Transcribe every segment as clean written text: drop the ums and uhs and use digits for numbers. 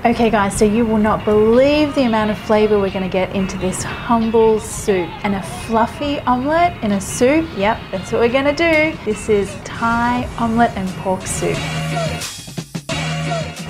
Okay guys, so you will not believe the amount of flavor we're gonna get into this humble soup. And a fluffy omelette in a soup, yep, that's what we're gonna do. This is Thai omelette and pork soup.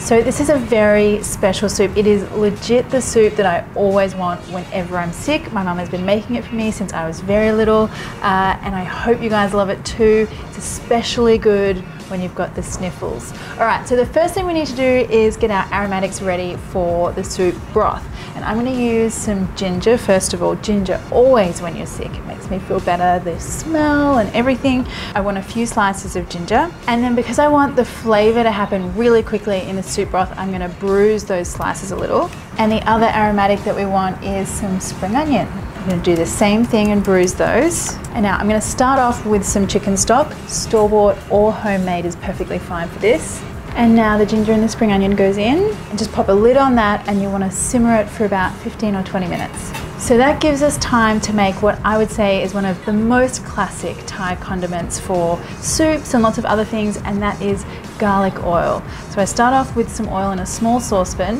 So this is a very special soup. It is legit the soup that I always want whenever I'm sick. My mum has been making it for me since I was very little, and I hope you guys love it too. It's especially good when you've got the sniffles. All right, so the first thing we need to do is get our aromatics ready for the soup broth. And I'm gonna use some ginger. First of all, ginger always when you're sick. It makes me feel better, the smell and everything. I want a few slices of ginger. And then because I want the flavor to happen really quickly in the soup broth, I'm gonna bruise those slices a little. And the other aromatic that we want is some spring onion. I'm gonna do the same thing and bruise those. And now I'm gonna start off with some chicken stock. Store-bought or homemade is perfectly fine for this. And now the ginger and the spring onion goes in, and just pop a lid on that, and you wanna simmer it for about 15 or 20 minutes. So that gives us time to make what I would say is one of the most classic Thai condiments for soups and lots of other things, and that is garlic oil. So I start off with some oil in a small saucepan.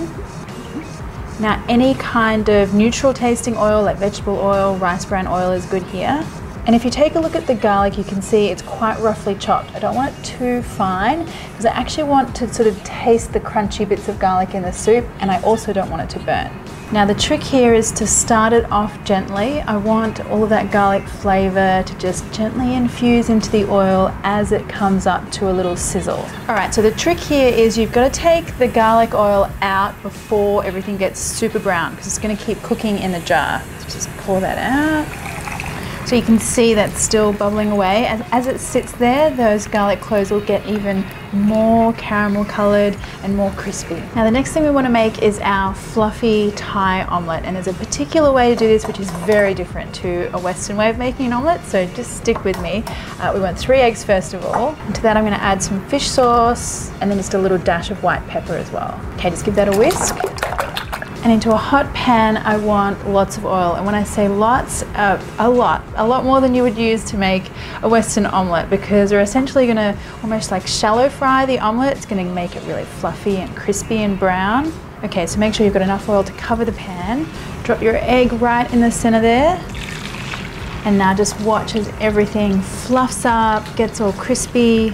Now any kind of neutral tasting oil like vegetable oil, rice bran oil is good here. And if you take a look at the garlic, you can see it's quite roughly chopped. I don't want it too fine because I actually want to sort of taste the crunchy bits of garlic in the soup, and I also don't want it to burn. Now the trick here is to start it off gently. I want all of that garlic flavor to just gently infuse into the oil as it comes up to a little sizzle. All right, so the trick here is you've got to take the garlic oil out before everything gets super brown because it's going to keep cooking in the jar. So just pour that out. So you can see that's still bubbling away. As it sits there, those garlic cloves will get even more caramel colored and more crispy. Now the next thing we want to make is our fluffy Thai omelette, and there's a particular way to do this which is very different to a Western way of making an omelette, so just stick with me. We want 3 eggs first of all. And to that I'm going to add some fish sauce and then just a little dash of white pepper as well. Okay, just give that a whisk. And into a hot pan, I want lots of oil. And when I say lots, a lot more than you would use to make a Western omelette, because we're essentially gonna almost like shallow fry the omelette. It's gonna make it really fluffy and crispy and brown. Okay, so make sure you've got enough oil to cover the pan. Drop your egg right in the center there. And now just watch as everything fluffs up, gets all crispy.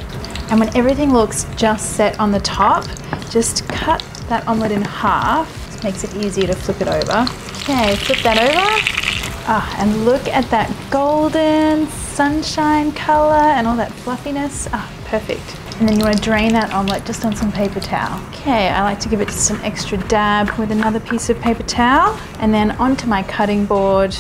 And when everything looks just set on the top, just cut that omelette in half. Makes it easier to flip it over. Okay, flip that over. And look at that golden sunshine color and all that fluffiness. Perfect. And then you want to drain that omelette just on some paper towel. Okay, I like to give it just an extra dab with another piece of paper towel. And then onto my cutting board,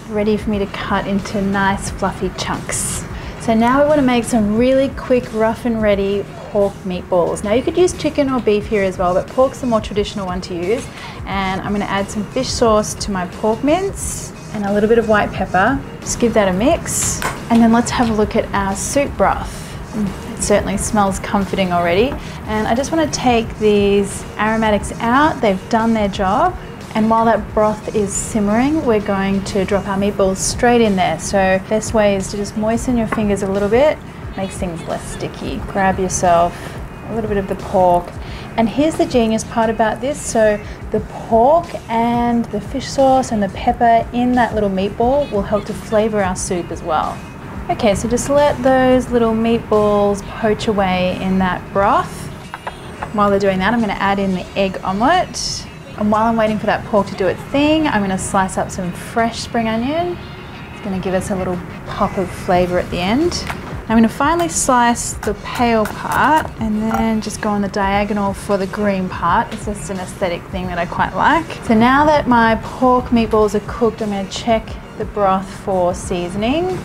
ready for me to cut into nice fluffy chunks. So now we want to make some really quick, rough and ready pork meatballs. Now you could use chicken or beef here as well, but pork's the more traditional one to use. And I'm going to add some fish sauce to my pork mince and a little bit of white pepper. Just give that a mix. And then let's have a look at our soup broth. It certainly smells comforting already. And I just want to take these aromatics out. They've done their job. And while that broth is simmering, we're going to drop our meatballs straight in there. So best way is to just moisten your fingers a little bit. Makes things less sticky. Grab yourself a little bit of the pork. And here's the genius part about this. So the pork and the fish sauce and the pepper in that little meatball will help to flavor our soup as well. Okay, so just let those little meatballs poach away in that broth. While they're doing that, I'm going to add in the egg omelette. And while I'm waiting for that pork to do its thing, I'm going to slice up some fresh spring onion. It's going to give us a little pop of flavor at the end. I'm going to finally slice the pale part and then just go on the diagonal for the green part. It's just an aesthetic thing that I quite like. So now that my pork meatballs are cooked, I'm going to check the broth for seasoning.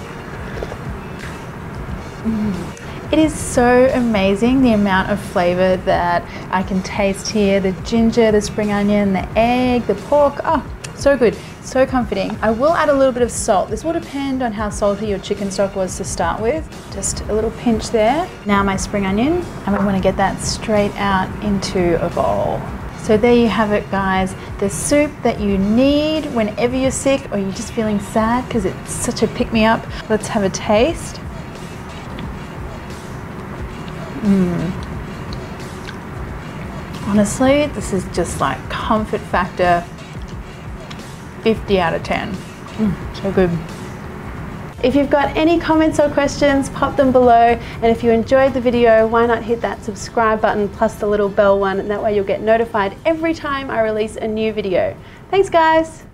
It is so amazing the amount of flavor that I can taste here. The ginger, the spring onion, the egg, the pork. So good, so comforting. I will add a little bit of salt. This will depend on how salty your chicken stock was to start with. Just a little pinch there. Now my spring onion, and I want to get that straight out into a bowl. So there you have it, guys. The soup that you need whenever you're sick or you're just feeling sad because it's such a pick-me-up. Let's have a taste. Honestly, this is just like comfort factor 50 out of 10. So good. If you've got any comments or questions, pop them below. And if you enjoyed the video, why not hit that subscribe button plus the little bell one, and that way you'll get notified every time I release a new video. Thanks, guys.